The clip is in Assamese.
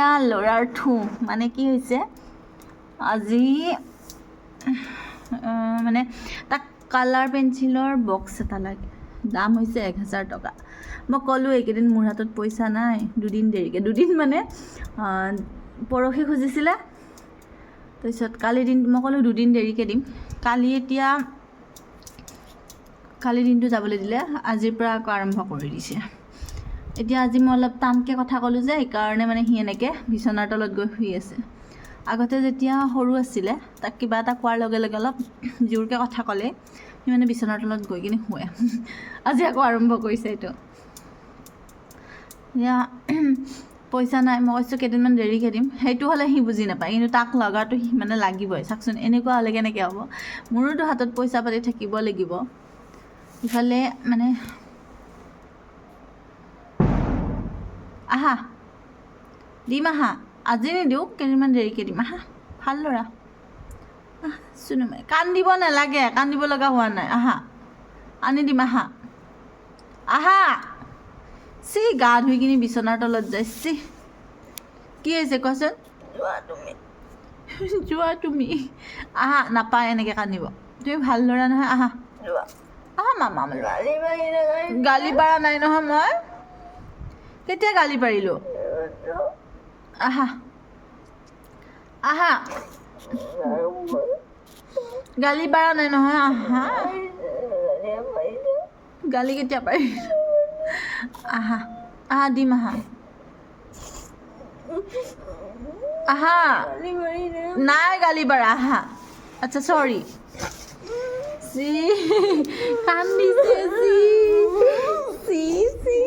এতিয়া ল'ৰাৰ ঠু মানে কি হৈছে আজি মানে তাক কালাৰ পেঞ্চিলৰ বক্স এটা লাগে দাম হৈছে 1000 টকা মই ক'লোঁ এইকেইদিন মোৰ হাতত পইচা নাই দুদিন দেৰিকৈ দুদিন মানে পৰহি খুজিছিলে তাৰপিছত কালি দিন মই ক'লোঁ দুদিন দেৰিকৈ দিম কালি দিনটো যাবলৈ দিলে আজিৰ পৰা আকৌ আৰম্ভ কৰি দিছে এতিয়া আজি মই অলপ টানকৈ কথা ক'লোঁ যে সেইকাৰণে মানে সি এনেকৈ বিচনাৰ তলত গৈ শুই আছে আগতে যেতিয়া সৰু আছিলে তাক কিবা এটা কোৱাৰ লগে লগে অলপ জোৰকৈ কথা ক'লে সি মানে বিচনাৰ তলত গৈ কিনে শুৱে আজি আকৌ আৰম্ভ কৰিছে এইটো এতিয়া পইচা নাই মই কৈছোঁ কেইদিনমান দেৰিকৈ দিম সেইটো হ'লে সি বুজি নাপায় কিন্তু তাক লগাটো সি মানে লাগিবই চাওকচোন এনেকুৱা হ'লে কেনেকৈ হ'ব মোৰোতো হাতত পইচা পাতি থাকিব লাগিব ইফালে মানে আহা দিম আহা আজি নিদিওঁ কেইদিনমান দেৰিকৈ দিম আহা ভাল ল'ৰা আহা চুনুমাই কান্দিব নালাগে কান্দিব লগা হোৱা নাই আহা আনি দিম আহা আহা চি গা ধুই কিনি বিচনাৰ তলত যায় চি কি হৈছে কোৱাচোন যোৱা তুমি আহা নাপায় এনেকৈ কান্দিব তুমি ভাল ল'ৰা নহয় আহা আহা মামা গালি পাৰা নাই নহয় মই কেতিয়া গালি পাৰিলোঁ আহা আহা গালি পাৰা নাই নহয় আহা গালি কেতিয়া পাৰিলোঁ আহা আহা দিম আহা আহা নাই গালি পাৰা আহা আচ্ছা চৰি চি কান্দিছে চি চি চি